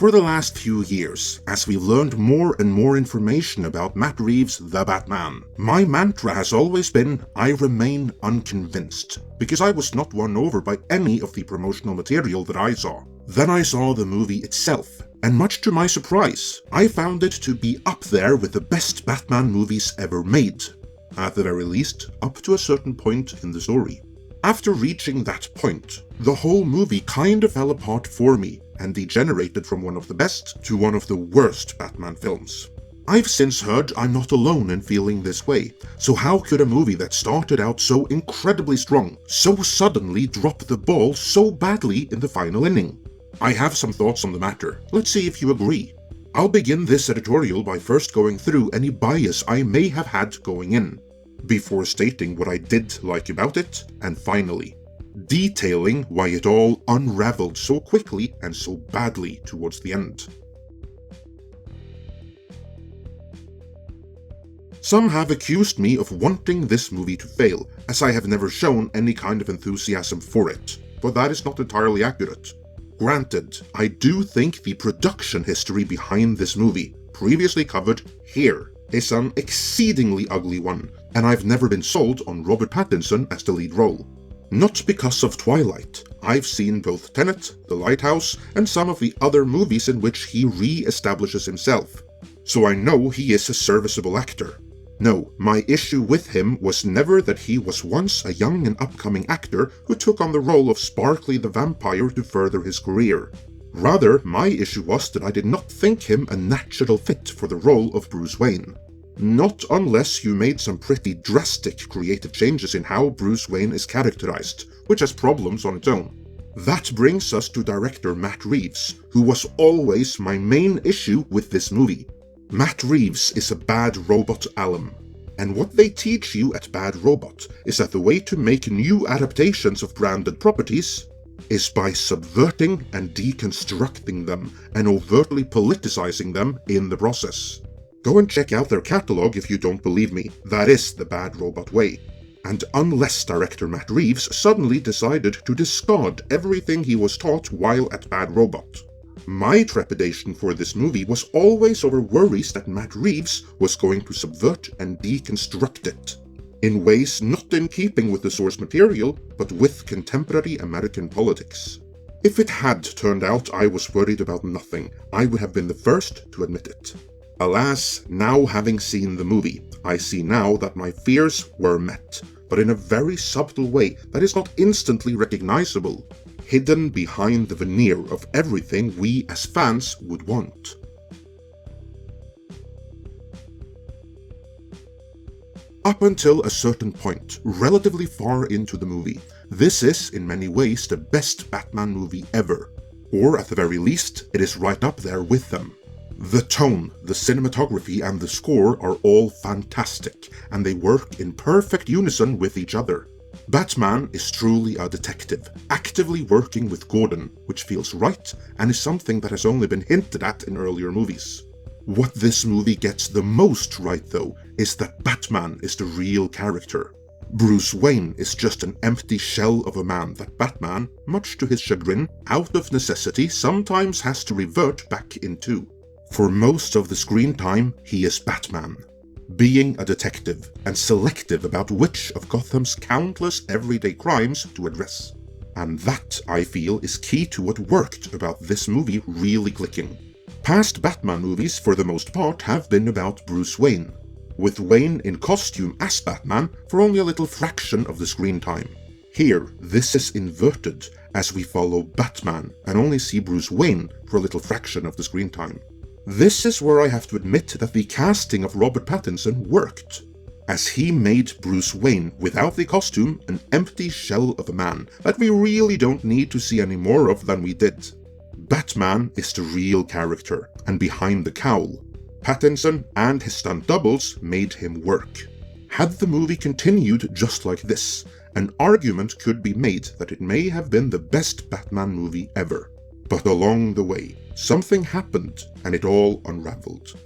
For the last few years, as we've learned more and more information about Matt Reeves The Batman, my mantra has always been, I remain unconvinced, because I was not won over by any of the promotional material that I saw. Then I saw the movie itself, and much to my surprise, I found it to be up there with the best Batman movies ever made. At the very least, up to a certain point in the story. After reaching that point, the whole movie kind of fell apart for me, and degenerated from one of the best to one of the worst Batman films. I've since heard I'm not alone in feeling this way, so how could a movie that started out so incredibly strong, so suddenly drop the ball so badly in the final inning? I have some thoughts on the matter, let's see if you agree. I'll begin this editorial by first going through any bias I may have had going in, before stating what I did like about it, and finally, detailing why it all unraveled so quickly and so badly towards the end. Some have accused me of wanting this movie to fail, as I have never shown any kind of enthusiasm for it, but that is not entirely accurate. Granted, I do think the production history behind this movie, previously covered here, is an exceedingly ugly one, and I've never been sold on Robert Pattinson as the lead role. Not because of Twilight. I've seen both Tenet, The Lighthouse, and some of the other movies in which he re-establishes himself, so I know he is a serviceable actor. No, my issue with him was never that he was once a young and upcoming actor who took on the role of Sparkly the Vampire to further his career. Rather, my issue was that I did not think him a natural fit for the role of Bruce Wayne. Not unless you made some pretty drastic creative changes in how Bruce Wayne is characterized, which has problems on its own. That brings us to director Matt Reeves, who was always my main issue with this movie. Matt Reeves is a Bad Robot alum, and what they teach you at Bad Robot is that the way to make new adaptations of branded properties is by subverting and deconstructing them and overtly politicizing them in the process. Go and check out their catalog if you don't believe me, that is the Bad Robot way. And unless director Matt Reeves suddenly decided to discard everything he was taught while at Bad Robot. My trepidation for this movie was always over worries that Matt Reeves was going to subvert and deconstruct it, in ways not in keeping with the source material, but with contemporary American politics. If it had turned out I was worried about nothing, I would have been the first to admit it. Alas, now having seen the movie, I see now that my fears were met, but in a very subtle way that is not instantly recognizable, hidden behind the veneer of everything we as fans would want. Up until a certain point, relatively far into the movie, this is in many ways the best Batman movie ever, or at the very least, it is right up there with them. The tone, the cinematography, and the score are all fantastic, and they work in perfect unison with each other. Batman is truly a detective, actively working with Gordon, which feels right, and is something that has only been hinted at in earlier movies. What this movie gets the most right, though, is that Batman is the real character. Bruce Wayne is just an empty shell of a man that Batman, much to his chagrin, out of necessity sometimes has to revert back into. For most of the screen time, he is Batman, being a detective and selective about which of Gotham's countless everyday crimes to address. And that, I feel, is key to what worked about this movie really clicking. Past Batman movies, for the most part, have been about Bruce Wayne, with Wayne in costume as Batman for only a little fraction of the screen time. Here, this is inverted, as we follow Batman and only see Bruce Wayne for a little fraction of the screen time. This is where I have to admit that the casting of Robert Pattinson worked, as he made Bruce Wayne, without the costume, an empty shell of a man that we really don't need to see any more of than we did. Batman is the real character, and behind the cowl, Pattinson and his stunt doubles made him work. Had the movie continued just like this, an argument could be made that it may have been the best Batman movie ever. But along the way, something happened and it all unraveled.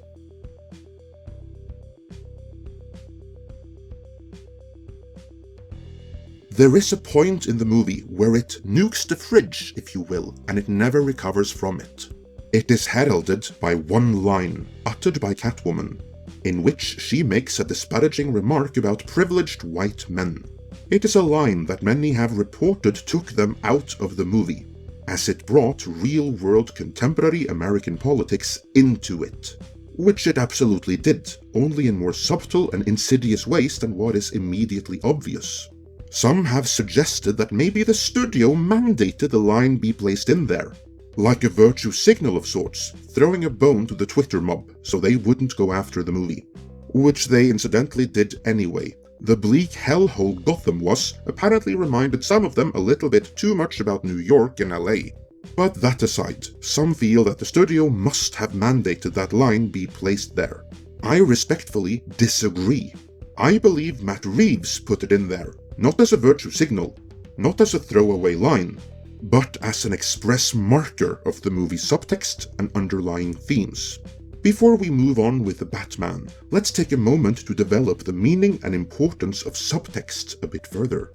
There is a point in the movie where it nukes the fridge, if you will, and it never recovers from it. It is heralded by one line, uttered by Catwoman, in which she makes a disparaging remark about privileged white men. It is a line that many have reported took them out of the movie, as it brought real-world contemporary American politics into it. Which it absolutely did, only in more subtle and insidious ways than what is immediately obvious. Some have suggested that maybe the studio mandated the line be placed in there, like a virtue signal of sorts, throwing a bone to the Twitter mob so they wouldn't go after the movie. Which they incidentally did anyway. The bleak hellhole Gotham was apparently reminded some of them a little bit too much about New York and LA. But that aside, some feel that the studio must have mandated that line be placed there. I respectfully disagree. I believe Matt Reeves put it in there, not as a virtue signal, not as a throwaway line, but as an express marker of the movie's subtext and underlying themes. Before we move on with The Batman, let's take a moment to develop the meaning and importance of subtext a bit further.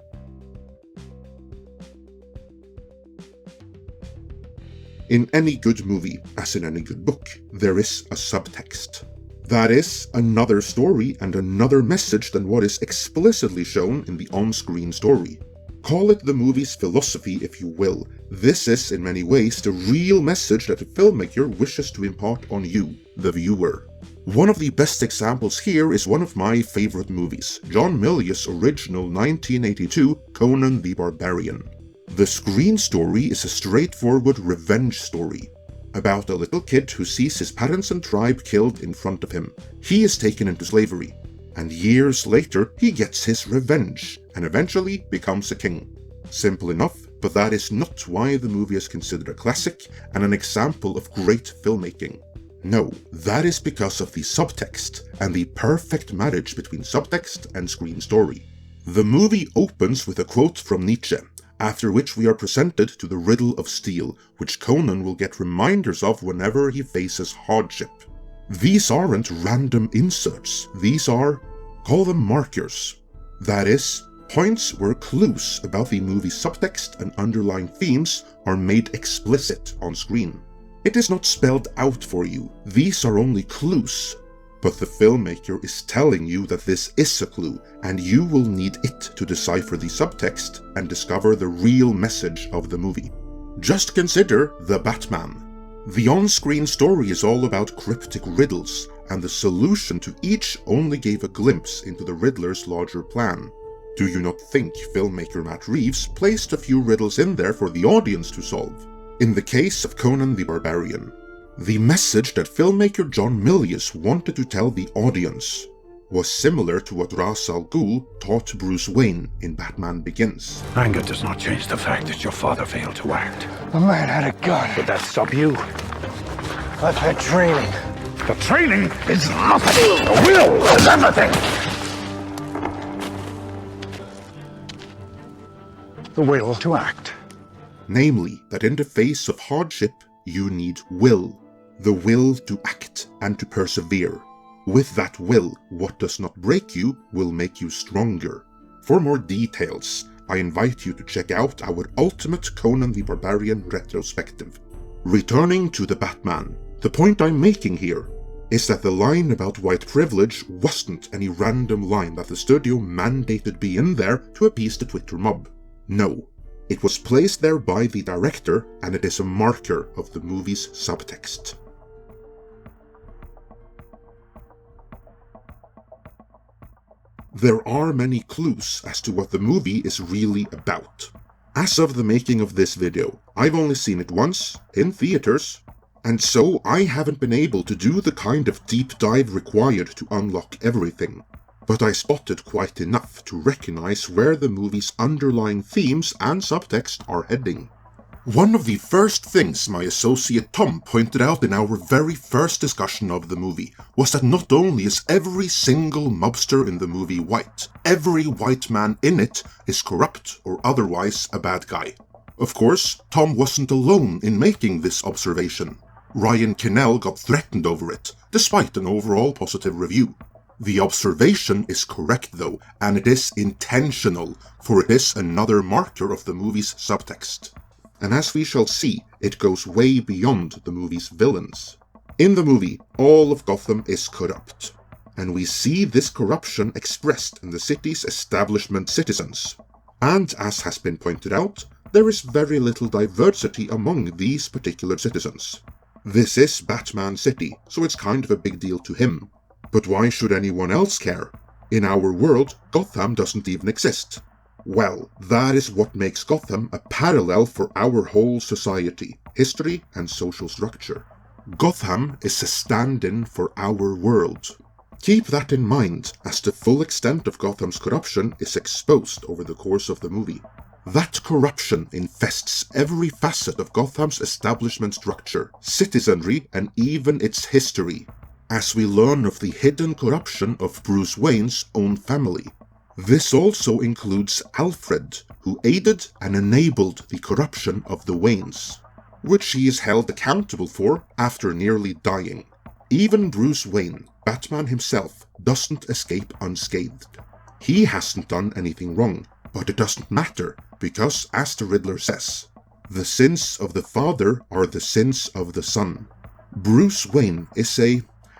In any good movie, as in any good book, there is a subtext. That is, another story and another message than what is explicitly shown in the on-screen story. Call it the movie's philosophy if you will. This is, in many ways, the real message that the filmmaker wishes to impart on you, the viewer. One of the best examples here is one of my favorite movies, John Milius' original 1982 Conan the Barbarian. The screen story is a straightforward revenge story, about a little kid who sees his Pattinson tribe killed in front of him. He is taken into slavery, and years later he gets his revenge, and eventually becomes a king. Simple enough, but that is not why the movie is considered a classic and an example of great filmmaking. No, that is because of the subtext and the perfect marriage between subtext and screen story. The movie opens with a quote from Nietzsche, after which we are presented to the riddle of steel, which Conan will get reminders of whenever he faces hardship. These aren't random inserts, these are, call them markers. That is, points where clues about the movie's subtext and underlying themes are made explicit on screen. It is not spelled out for you, these are only clues. But the filmmaker is telling you that this is a clue, and you will need it to decipher the subtext and discover the real message of the movie. Just consider The Batman. The on-screen story is all about cryptic riddles, and the solution to each only gave a glimpse into the Riddler's larger plan. Do you not think filmmaker Matt Reeves placed a few riddles in there for the audience to solve? In the case of Conan the Barbarian, the message that filmmaker John Milius wanted to tell the audience was similar to what Ra's al Ghul taught Bruce Wayne in Batman Begins. Anger does not change the fact that your father failed to act. The man had a gun. Would that stop you? I've had training. The training is nothing. The will is everything. The will to act. Namely, that in the face of hardship, you need will. The will to act and to persevere. With that will, what does not break you will make you stronger. For more details, I invite you to check out our Ultimate Conan the Barbarian retrospective. Returning to The Batman, the point I'm making here is that the line about white privilege wasn't any random line that the studio mandated be in there to appease the Twitter mob. No, it was placed there by the director, and it is a marker of the movie's subtext. There are many clues as to what the movie is really about. As of the making of this video, I've only seen it once, in theaters, and so I haven't been able to do the kind of deep dive required to unlock everything. But I spotted quite enough to recognize where the movie's underlying themes and subtext are heading. One of the first things my associate Tom pointed out in our very first discussion of the movie was that not only is every single mobster in the movie white, every white man in it is corrupt or otherwise a bad guy. Of course, Tom wasn't alone in making this observation. Ryan Kinnell got threatened over it, despite an overall positive review. The observation is correct though, and it is intentional, for it is another marker of the movie's subtext. And as we shall see, It goes way beyond the movie's villains. In the movie, all of Gotham is corrupt, and we see this corruption expressed in the city's establishment citizens. And as has been pointed out, there is very little diversity among these particular citizens. This is Batman City, so it's kind of a big deal to him. But why should anyone else care? In our world, Gotham doesn't even exist. Well, that is what makes Gotham a parallel for our whole society, history, and social structure. Gotham is a stand-in for our world. Keep that in mind, as the full extent of Gotham's corruption is exposed over the course of the movie. That corruption infests every facet of Gotham's establishment structure, citizenry, and even its history, as we learn of the hidden corruption of Bruce Wayne's own family. This also includes Alfred, who aided and enabled the corruption of the Waynes, which he is held accountable for after nearly dying. Even Bruce Wayne, Batman himself, doesn't escape unscathed. He hasn't done anything wrong, but it doesn't matter, because as the Riddler says, the sins of the father are the sins of the son. Bruce Wayne is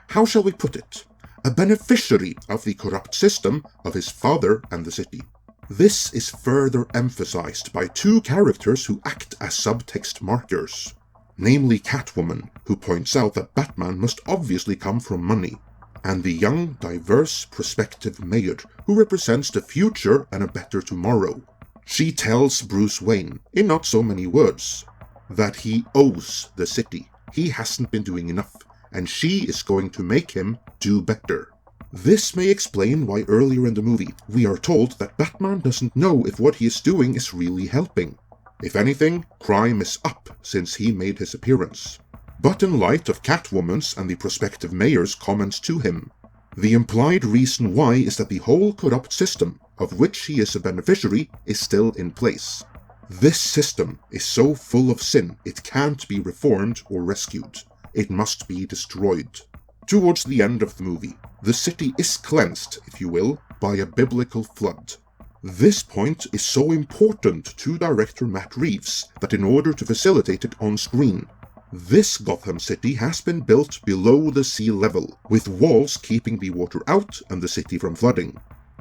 how shall we put it, a beneficiary of the corrupt system of his father and the city. This is further emphasized by two characters who act as subtext markers, namely Catwoman, who points out that Batman must obviously come from money, and the young, diverse, prospective mayor, who represents the future and a better tomorrow. She tells Bruce Wayne, in not so many words, that he owes the city. He hasn't been doing enough, and she is going to make him do better. This may explain why earlier in the movie we are told that Batman doesn't know if what he is doing is really helping. If anything, crime is up since he made his appearance. But in light of Catwoman's and the prospective mayor's comments to him, the implied reason why is that the whole corrupt system, of which he is a beneficiary, is still in place. This system is so full of sin it can't be reformed or rescued. It must be destroyed. Towards the end of the movie, the city is cleansed, if you will, by a biblical flood. This point is so important to director Matt Reeves that in order to facilitate it on screen, this Gotham City has been built below the sea level, with walls keeping the water out and the city from flooding.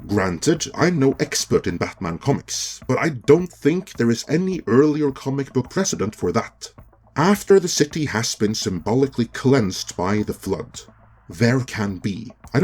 Granted, I'm no expert in Batman comics, but I don't think there is any earlier comic book precedent for that. After the city has been symbolically cleansed by the flood, there can be, a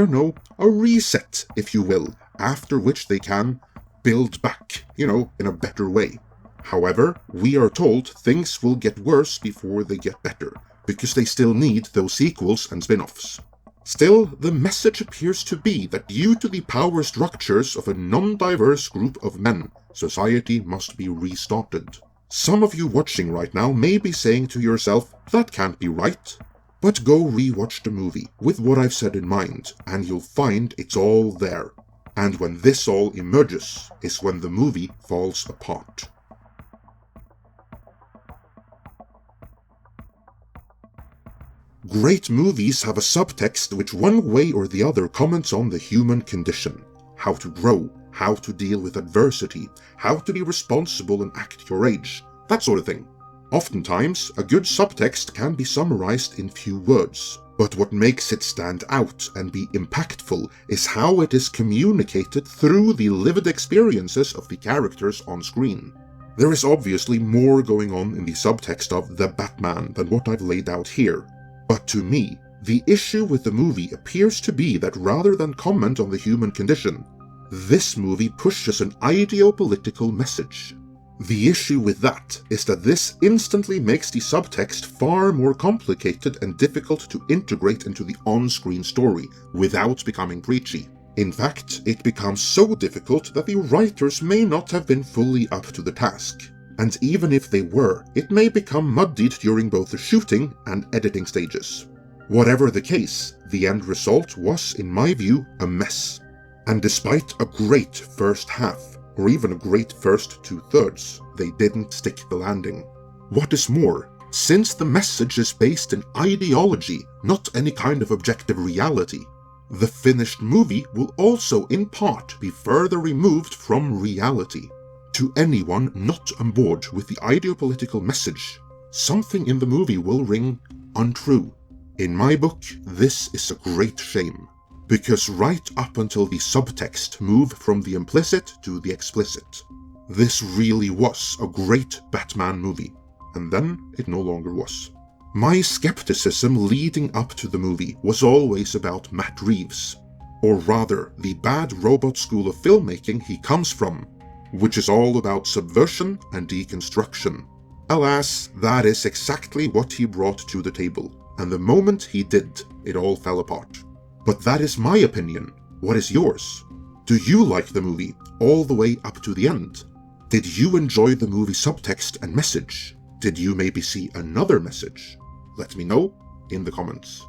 reset, if you will, after which they can build back, in a better way. However, we are told things will get worse before they get better, because they still need those sequels and spin-offs. Still, the message appears to be that due to the power structures of a non-diverse group of men, society must be restarted. Some of you watching right now may be saying to yourself, that can't be right. But go rewatch the movie with what I've said in mind, and you'll find it's all there. And when this all emerges, is when the movie falls apart. Great movies have a subtext which one way or the other comments on the human condition. How to grow, how to deal with adversity, how to be responsible and act your age, that sort of thing. Oftentimes, a good subtext can be summarized in few words, but what makes it stand out and be impactful is how it is communicated through the lived experiences of the characters on screen. There is obviously more going on in the subtext of The Batman than what I've laid out here. But to me, the issue with the movie appears to be that rather than comment on the human condition, this movie pushes an ideopolitical message. The issue with that is that this instantly makes the subtext far more complicated and difficult to integrate into the on-screen story without becoming preachy. In fact, it becomes so difficult that the writers may not have been fully up to the task. And even if they were, it may become muddied during both the shooting and editing stages. Whatever the case, the end result was, in my view, a mess. And despite a great first half, or even a great first 2/3, they didn't stick the landing. What is more, since the message is based in ideology, not any kind of objective reality, the finished movie will also in part be further removed from reality. To anyone not on board with the ideopolitical message, something in the movie will ring untrue. In my book, this is a great shame, because right up until the subtext moved from the implicit to the explicit, this really was a great Batman movie, and then it no longer was. My skepticism leading up to the movie was always about Matt Reeves, or rather the bad robot school of filmmaking he comes from, which is all about subversion and deconstruction. Alas, that is exactly what he brought to the table, and the moment he did, it all fell apart. But that is my opinion. What is yours? Do you like the movie all the way up to the end? Did you enjoy the movie subtext and message? Did you maybe see another message? Let me know in the comments.